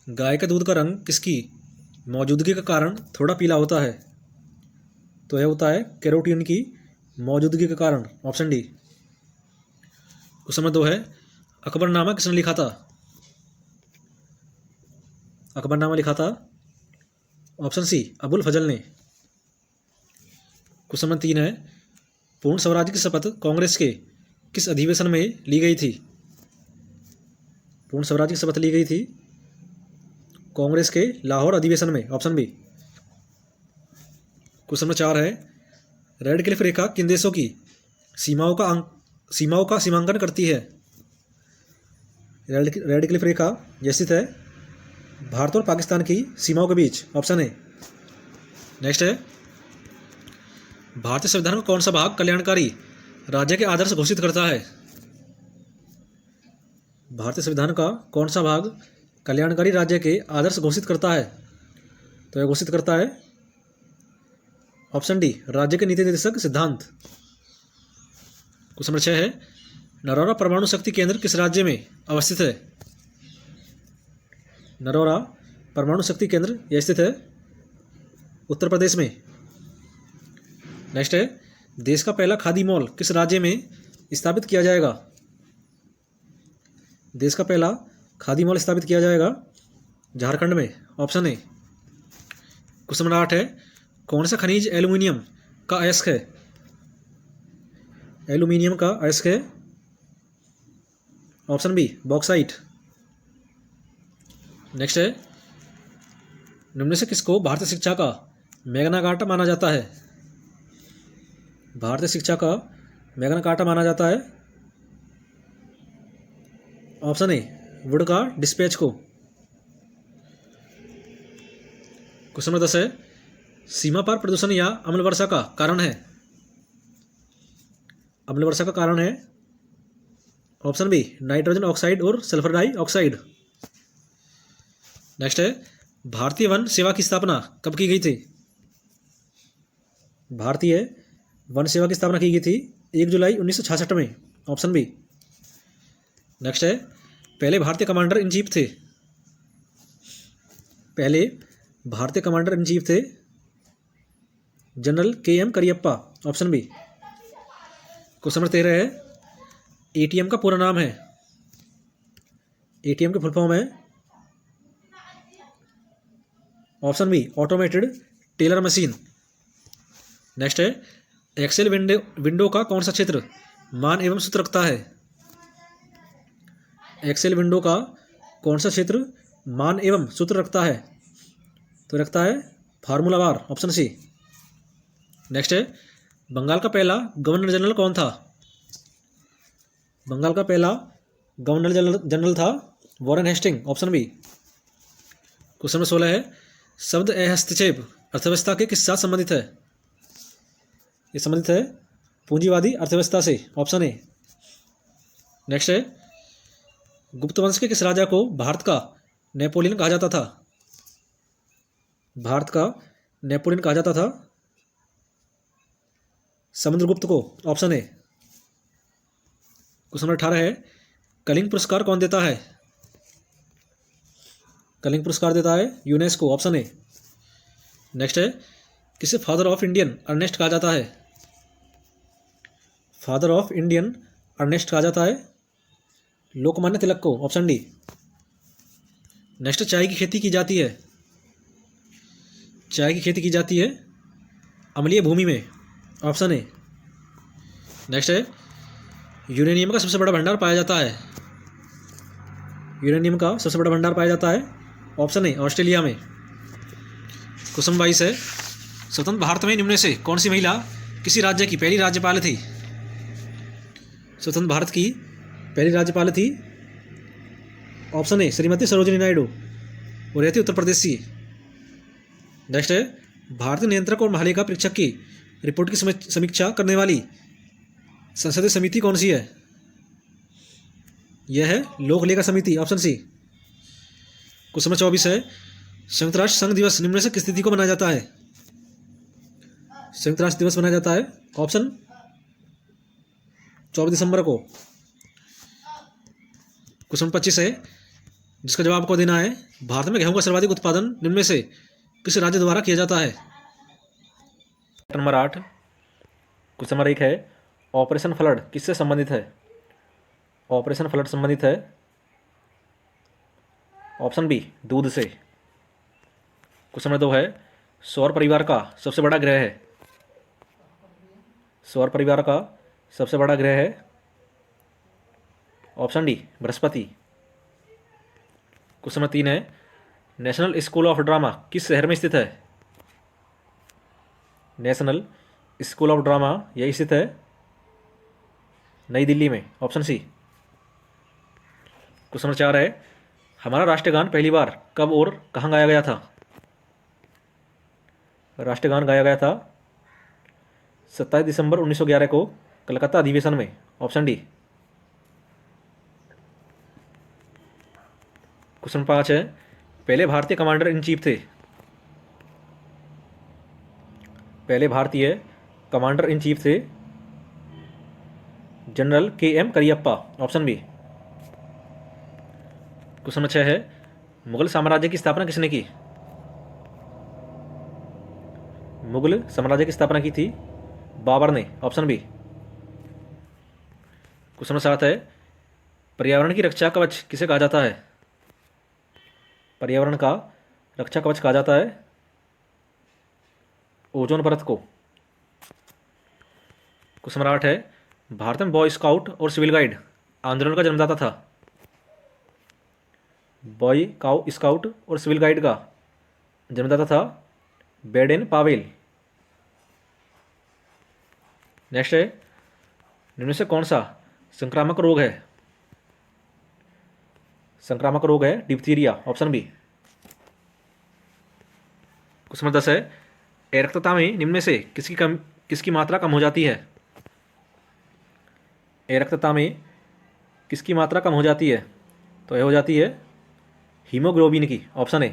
गाय का दूध का रंग किसकी मौजूदगी के कारण थोड़ा पीला होता है? तो यह होता है कैरोटीन की मौजूदगी के कारण, ऑप्शन डी। क्वेश्चन नंबर 2 है, अकबरनामा किसने लिखा था? अकबरनामा लिखा था, ऑप्शन सी, अबुल फजल ने। क्वेश्चन नंबर 3 है, पूर्ण स्वराज की शपथ कांग्रेस के किस अधिवेशन में ली गई थी? पूर्ण स्वराज की शपथ ली गई थी कांग्रेस के लाहौर अधिवेशन में, ऑप्शन बी। क्वेश्चन नंबर 4 है, रेड क्लिफ रेखा किन देशों की सीमाओं का सीमांकन करती है? रेड क्लिफ रेखा यह स्थित है भारत और पाकिस्तान की सीमाओं के बीच, ऑप्शन ए। नेक्स्ट है, भारतीय संविधान का कौन सा भाग कल्याणकारी राज्य के आदर्श घोषित करता है? भारतीय संविधान का कौन सा भाग कल्याणकारी राज्य के आदर्श घोषित करता है? तो यह घोषित करता है, ऑप्शन डी, राज्य के नीति निर्देशक सिद्धांत। क्वेश्चन नंबर 6 है, नरौरा परमाणु शक्ति केंद्र किस राज्य में अवस्थित है? नरौरा परमाणु शक्ति केंद्र यह स्थित है उत्तर प्रदेश में। नेक्स्ट है, देश का पहला खादी मॉल किस राज्य में स्थापित किया जाएगा? देश का पहला खादी मॉल स्थापित किया जाएगा झारखंड में, ऑप्शन ए। क्वेश्चन नंबर 8 है, कौन सा खनिज एल्यूमिनियम का अयस्क है? एल्यूमिनियम का अयस्क है, ऑप्शन बी, बॉक्साइट। नेक्स्ट है, निम्न से किसको भारतीय शिक्षा का मैग्ना कार्टा माना जाता है? भारतीय शिक्षा का मैग्ना कार्टा माना जाता है, ऑप्शन ए, वुड का डिस्पैच को। क्वेश्चन नंबर 10 है, सीमा पार प्रदूषण या अम्ल वर्षा का कारण है? अम्ल वर्षा का कारण है, ऑप्शन बी, नाइट्रोजन ऑक्साइड और सल्फर डाइऑक्साइड। नेक्स्ट है, भारतीय वन सेवा की स्थापना कब की गई थी? भारतीय वन सेवा की स्थापना की गई थी 1 जुलाई 1966 में, ऑप्शन बी। नेक्स्ट है, पहले भारतीय कमांडर इन चीफ थे? पहले भारतीय कमांडर इन चीफ थे general KM Cariappa, option B. Question number 13 है, ATM का पूरा नाम है? ATM की फुल फॉर्म है, option B, automated teller machine. Next है, एक्सेल विंडो का कौन सा क्षेत्र मान एवं सूत्र रखता है? एक्सेल विंडो का कौन सा क्षेत्र मान एवं सूत्र रखता है? तो रखता है formula bar, option C. Next है, बंगाल का पहला गवर्नर जनरल कौन था? बंगाल का पहला गवर्नर जनरल था Warren Hasting, option B. Question number 16 है, शब्द हस्तक्षेप अर्थव्यवस्था के किस साथ संबंधित है? ये संबंधित है पूंजीवादी अर्थव्यवस्था से, ऑप्शन ए। नेक्स्ट है, गुप्त वंश के किस राजा को भारत का नेपोलियन कहा जाता था? भारत का नेपोलियन कहा जाता था समुद्रगुप्त को, ऑप्शन ए। क्वेश्चन नंबर 18 है, कलिंग पुरस्कार कौन देता है? कलिंग पुरस्कार देता है यूनेस्को, ऑप्शन ए। नेक्स्ट है, किसे फादर ऑफ इंडियन अर्नेस्ट कहा जाता है? फादर ऑफ इंडियन अर्नेस्ट कहा जाता है लोकमान्य तिलक को, ऑप्शन डी। नेक्स्ट, चाय की खेती की जाती है? चाय की खेती की जाती है अम्लीय भूमि में, ऑप्शन ए। नेक्स्ट है, यूरेनियम का सबसे बड़ा भंडार पाया जाता है? यूरेनियम का सबसे बड़ा भंडार पाया जाता है, ऑप्शन ए, ऑस्ट्रेलिया में। क्वेश्चन 22 है, स्वतंत्र भारत में निम्न में से कौन सी महिला किसी राज्य की पहली राज्यपाल थी? स्वतंत्र भारत की पहली राज्यपाल थी, ऑप्शन ए, श्रीमती सरोजिनी नायडू, और यह थी उत्तर प्रदेश की। नेक्स्ट है, भारतीय नियंत्रक और महालेखा परीक्षक की रिपोर्ट की समीक्षा करने वाली संसदीय समिति कौन सी है? यह है लोक लेखा समिति, ऑप्शन सी। क्वेश्चन नंबर 24 है, संयुक्त राष्ट्र संघ दिवस निम्न से किस तिथि को मनाया जाता है? संयुक्त राष्ट्र दिवस मनाया जाता है, ऑप्शन 24 दिसंबर को। क्वेश्चन 25 है, जिसका जवाब आपको देना है। भारत में गेहूं का सर्वाधिक उत्पादन निम्न में से किस राज्य द्वारा किया जाता है? नंबर 8, क्वेश्चन नंबर 1 है ऑपरेशन फ्लड किससे संबंधित है? ऑपरेशन फ्लड संबंधित है ऑप्शन बी दूध से। क्वेश्चन नंबर 2 है सौर परिवार का सबसे बड़ा ग्रह है। सौर परिवार का सबसे बड़ा ग्रह है option D Brihaspati. Question number 3 है नेशनल स्कूल ऑफ ड्रामा किस शहर में स्थित है? नेशनल स्कूल ऑफ ड्रामा यही स्थित है नई दिल्ली में, ऑप्शन सी। क्वेश्चन नंबर 4 है हमारा राष्ट्रगान पहली बार कब और कहाँ गाया गया था? राष्ट्रगान गाया गया था 27 दिसंबर 1911 को कलकत्ता अधिवेशन में, ऑप्शन डी। क्वेश्चन 5 है पहले भारतीय कमांडर इन चीफ थे। पहले भारतीय कमांडर इन चीफ थे general KM Cariappa, option B. Question number 6 है मुगल साम्राज्य की स्थापना किसने की? मुगल साम्राज्य की स्थापना की थी बाबर ने, ऑप्शन बी। क्वेश्चन नंबर 7 है पर्यावरण की रक्षा कवच किसे कहा जाता है? पर्यावरण का रक्षा कवच कहा जाता है ओजोन परत को। क्वेश्चन नंबर 8 है भारत में बॉय स्काउट और सिविल गाइड आंदोलन का जन्मदाता था। बॉय स्काउट और सिविल गाइड का जन्मदाता था बेडेन पावेल। नेक्स्ट है निम्न में से कौन सा संक्रामक रोग है? संक्रामक रोग है diphtheria, option B. Question number 10 है एरक्तता में निम्न में से किसकी मात्रा कम हो जाती है? एरक्तता में किसकी मात्रा कम हो जाती है? तो यह हो जाती है हीमोग्लोबिन की, ऑप्शन ए।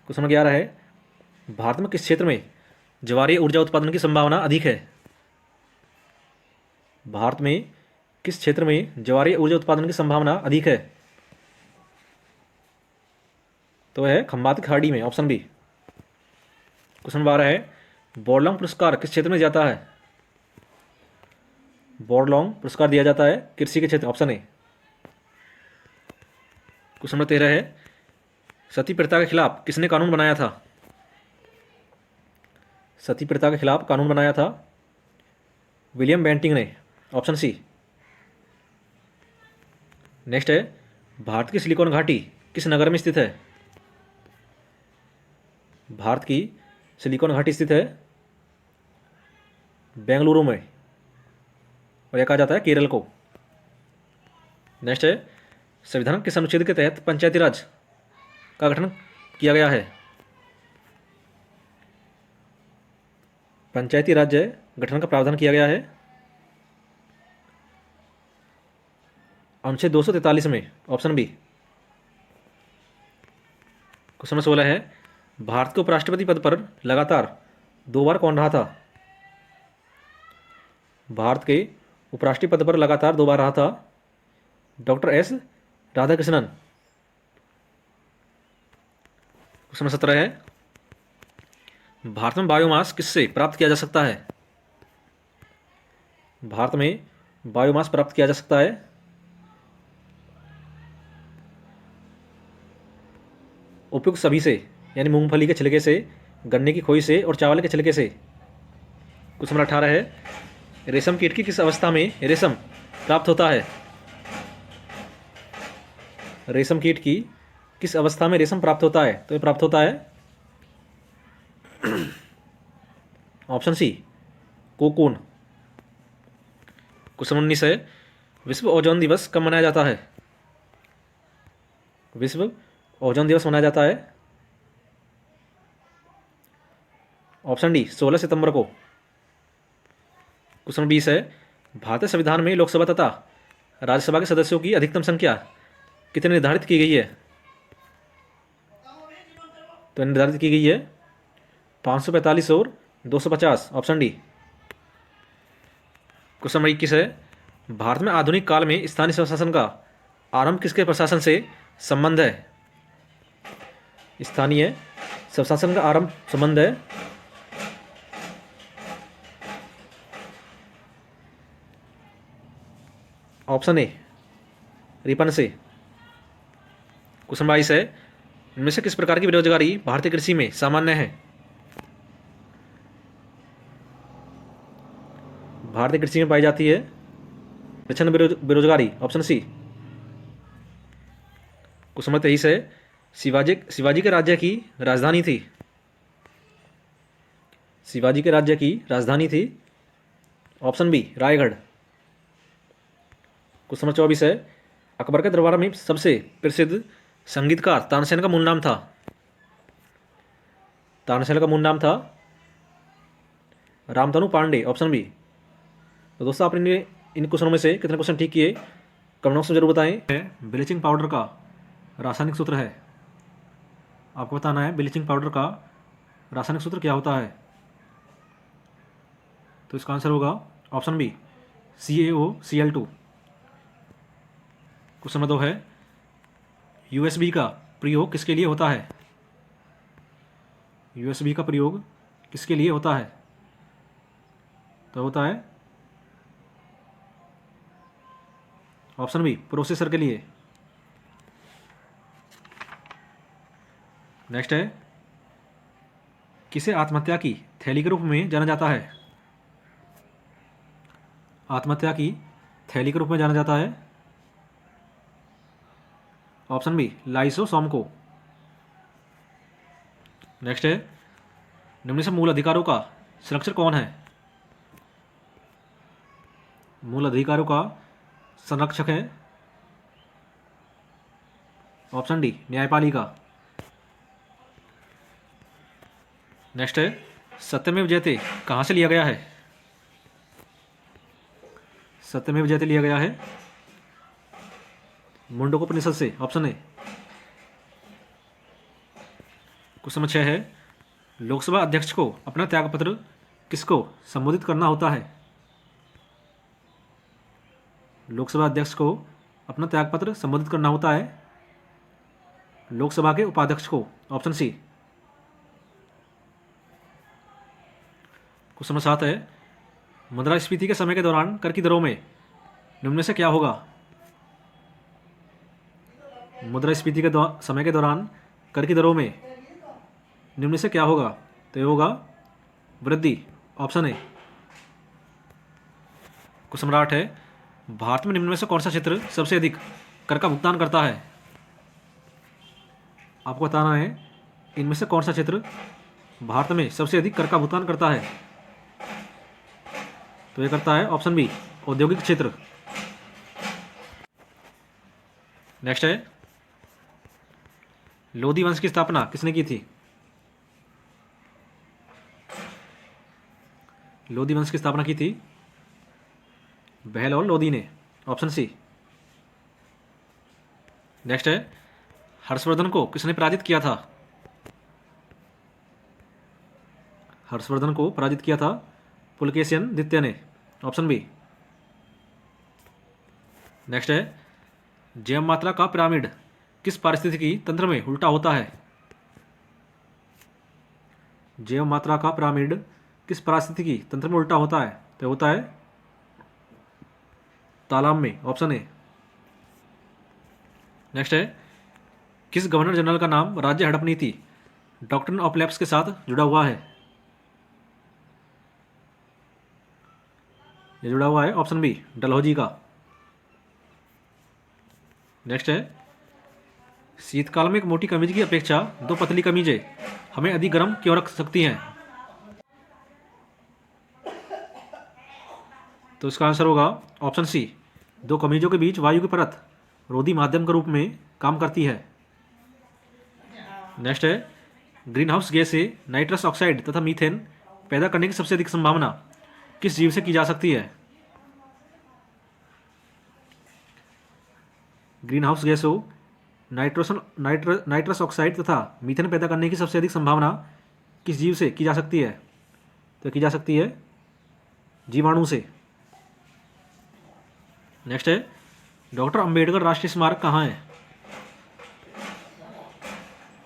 क्वेश्चन नंबर 11 है भारत में किस क्षेत्र में ज्वारीय ऊर्जा उत्पादन की संभावना अधिक है? भारत में किस क्षेत्र में ज्वारीय ऊर्जा उत्पादन की संभावना अधिक है? तो है खंबात की खाड़ी में, ऑप्शन बी। क्वेश्चन 12 है बोरलॉन्ग पुरस्कार किस क्षेत्र में जाता है? बोरलॉन्ग पुरस्कार दिया जाता है कृषि के क्षेत्र, ऑप्शन ए। क्वेश्चन नंबर 13 है सती प्रथा के खिलाफ किसने कानून बनाया था? सती प्रथा के खिलाफ कानून बनाया था विलियम बेंटिंग ने, ऑप्शन सी। नेक्स्ट है भारत की सिलिकॉन घाटी किस नगर में स्थित है? भारत की सिलिकॉन घाटी स्थित है बेंगलुरु में और यह कहा जाता है केरल को। नेक्स्ट है संविधान किस अनुच्छेद के तहत पंचायती राज का गठन किया गया है? पंचायती राज्य गठन का प्रावधान किया गया है अनुच्छेद 243 में, ऑप्शन बी। क्वेश्चन नंबर 16 है भारत के उपराष्ट्रपति पद पर लगातार 2 बार कौन रहा था? भारत के उपराष्ट्रपति पद पर लगातार 2 बार रहा था doctor S Radhakrishnan. Question number 17 है भारत में बायोमास किससे प्राप्त किया जा सकता है? भारत में बायोमास प्राप्त किया जा सकता है उपयुक्त सभी से, यानी मूंगफली के छिलके से, गन्ने की खोई से और चावल के छिलके से। क्वेश्चन नंबर 18 है रेशम कीट की किस अवस्था में रेशम प्राप्त होता है? रेशम कीट की किस अवस्था में रेशम प्राप्त होता है? तो ये प्राप्त होता है ऑप्शन सी कोकून। क्वेश्चन 19 है विश्व ओजोन दिवस कब मनाया जाता है? विश्व ओजोन दिवस मनाया जाता है ऑप्शन डी 16 सितंबर को। क्वेश्चन 20 है भारतीय संविधान में लोकसभा तथा राज्यसभा के सदस्यों की अधिकतम संख्या कितनी निर्धारित की गई है? तो निर्धारित की गई है 545 और 250, ऑप्शन डी। क्वेश्चन नंबर 21 है भारत में आधुनिक काल में स्थानीय स्वशासन का आरंभ किसके प्रशासन से संबंध है? स्थानीय स्वशासन का आरंभ संबंध है ऑप्शन ए रिपन से। क्वेश्चन 22 है, इनमें से किस प्रकार की बेरोजगारी भारतीय कृषि में सामान्य है? भारतीय कृषि में पाई जाती है प्रचंड बेरोजगारी, ऑप्शन सी। क्वेश्चन नंबर 23 है, शिवाजी के राज्य की राजधानी थी। शिवाजी के राज्य की राजधानी थी, option B Raigad. Question number 24 है, अकबर के दरबार में सबसे प्रसिद्ध संगीतकार तानसेन का मूल नाम था। तानसेन का मूल नाम था रामधनु पांडे, ऑप्शन बी। तो दोस्तों आपने इन क्वेश्चनों में से कितने क्वेश्चन ठीक किए कमेंट बॉक्स में जरूर बताएं। ब्लीचिंग पाउडर का रासायनिक सूत्र है, आपको बताना है ब्लीचिंग पाउडर का रासायनिक सूत्र क्या होता है। तो इसका आंसर होगा option B CaOCl2। Question number 2 है, USB का प्रयोग किसके लिए होता है? USB का प्रयोग किसके लिए होता है? तो होता है ऑप्शन बी प्रोसेसर के लिए। नेक्स्ट है, किसे आत्महत्या की थैली के रूप में जाना जाता है? आत्महत्या की थैली के रूप में जाना जाता है, ऑप्शन बी लाइसोसोम को। नेक्स्ट है, निम्न से मूल अधिकारों का संरक्षक कौन है? मूल अधिकारों का संरक्षक है, ऑप्शन डी न्यायपालिका। नेक्स्ट है, सत्यमेव जयते कहाँ से लिया गया है? सत्यमेव जयते लिया गया है मुंडकोपनिषद से, ऑप्शन ए। क्वेश्चन नंबर 6 है, लोकसभा अध्यक्ष को अपना त्यागपत्र किसको संबोधित करना होता है? लोकसभा अध्यक्ष को अपना त्यागपत्र संबोधित करना होता है लोकसभा के उपाध्यक्ष को, ऑप्शन सी। क्वेश्चन नंबर 7 है, मुद्रास्फीति के समय के दौरान कर की दरों में निम्न में से क्या होगा? मुद्रास्फीति के समय के दौरान कर की दरों में निम्न में से क्या होगा? तो ये होगा वृद्धि, ऑप्शन ए। क्वेश्चन नंबर 8 है, भारत में निम्न में से कौन सा क्षेत्र सबसे अधिक कर का भुगतान करता है? आपको बताना है इनमें से कौन सा क्षेत्र भारत में सबसे अधिक कर का भुगतान करता है। तो ये करता है ऑप्शन बी औद्योगिक क्षेत्र। नेक्स्ट है, लोधी वंश की स्थापना किसने की थी? लोधी वंश की स्थापना की थी बहलोल लोधी ने, ऑप्शन सी। नेक्स्ट है, हर्षवर्धन को किसने पराजित किया था? हर्षवर्धन को पराजित किया था पुलकेशिन द्वितीय ने, ऑप्शन बी। नेक्स्ट है, जैव मात्रा का पिरामिड किस पारिस्थितिकी तंत्र में उल्टा होता है? जैव मात्रा का पिरामिड किस पारिस्थितिकी तंत्र में उल्टा होता है? तो होता है तालाब में, ऑप्शन ए। नेक्स्ट है, किस गवर्नर जनरल का नाम राज्य हड़प नीति डॉक्ट्रिन ऑफ लैप्स के साथ जुड़ा हुआ है? ये जुड़ा हुआ है ऑप्शन बी डलहौजी का। नेक्स्ट है, शीतकाल में एक मोटी कमीज की अपेक्षा दो पतली कमीजें हमें अधिक गर्म क्यों रख सकती हैं? तो इसका आंसर होगा ऑप्शन सी, दो कमीजों के बीच वायु की परत रोधी माध्यम के रूप में काम करती है। नेक्स्ट है, ग्रीन हाउस गैस से नाइट्रस ऑक्साइड तथा मीथेन पैदा करने की सबसे अधिक संभावना किस जीव से की जा सकती है? ग्रीन हाउस गैस हो नाइट्रस ऑक्साइड तथा मीथेन पैदा करने की सबसे अधिक संभावना किस जीव से की जा सकती है? तो की जा सकती है जीवाणु से। नेक्स्ट है, डॉक्टर अंबेडकर राष्ट्रीय स्मारक कहाँ है?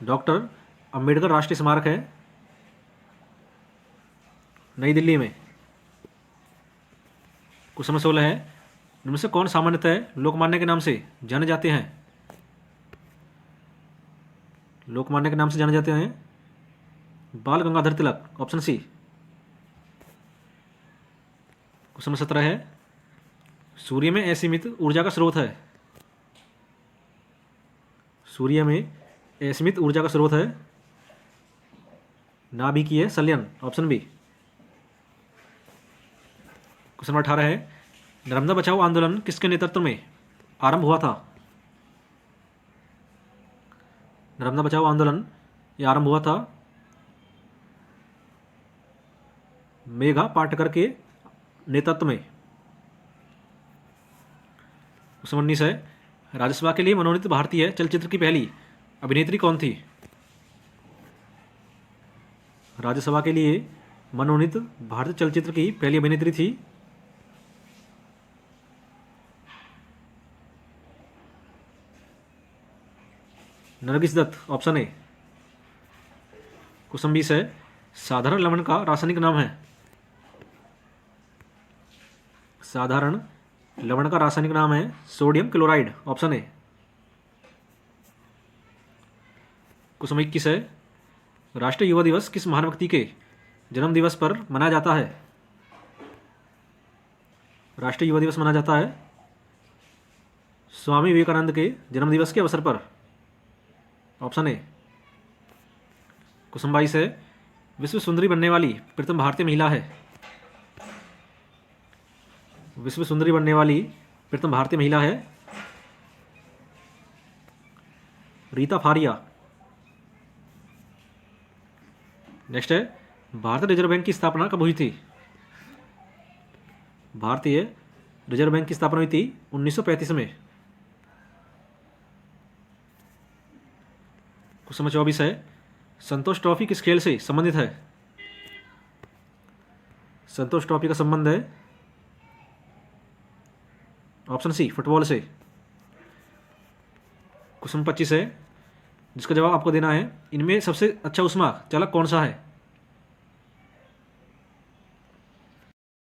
डॉक्टर अंबेडकर राष्ट्रीय स्मारक है नई दिल्ली में। क्वेश्चन नंबर 16 है, इनमें से कौन सामान्यतः लोकमान्य के नाम से जाने जाते हैं? लोकमान्य के नाम से जाने जाते हैं बाल Gangadhar Tilak, option C. Question number 17 है, सूर्य में असीमित ऊर्जा का स्रोत है। सूर्य में असीमित ऊर्जा का स्रोत है नाभिकीय संलयन, ऑप्शन बी। क्वेश्चन नंबर 18 है, नर्मदा बचाओ आंदोलन किसके नेतृत्व में आरंभ हुआ था? नर्मदा बचाओ आंदोलन ये आरंभ हुआ था मेघा पाटकर के नेतृत्व में। क्वेश्चन 19 है, राज्यसभा के लिए मनोनीत भारतीय चलचित्र की पहली अभिनेत्री कौन थी? राज्यसभा के लिए मनोनीत भारतीय चलचित्र की पहली अभिनेत्री थी Nargis Dutt, option A. Question 20 है, साधारण लवण का रासायनिक नाम है। साधारण लवण का रासायनिक नाम है sodium chloride, option A. Question 21 है, राष्ट्रीय युवा दिवस किस महान व्यक्ति के जन्म दिवस पर मनाया जाता है? राष्ट्रीय युवा दिवस मनाया जाता है स्वामी विवेकानंद के जन्म दिवस के अवसर पर, ऑप्शन ए। क्वेश्चन 22 है, विश्व सुंदरी बनने वाली प्रथम भारतीय महिला है। विश्व सुंदरी बनने वाली प्रथम भारतीय महिला है रीता फारिया। नेक्स्ट है, भारतीय रिजर्व बैंक की स्थापना कब हुई थी? भारतीय रिजर्व बैंक की स्थापना हुई थी 1935 में। क्वेश्चन नंबर 24 है, संतोष ट्रॉफी किस खेल से संबंधित है? संतोष ट्रॉफी का संबंध है ऑप्शन सी, फुटबॉल से। क्वेश्चन 25 है, जिसका जवाब आपको देना है, इनमें सबसे अच्छा ऊष्मा चालक कौन सा है?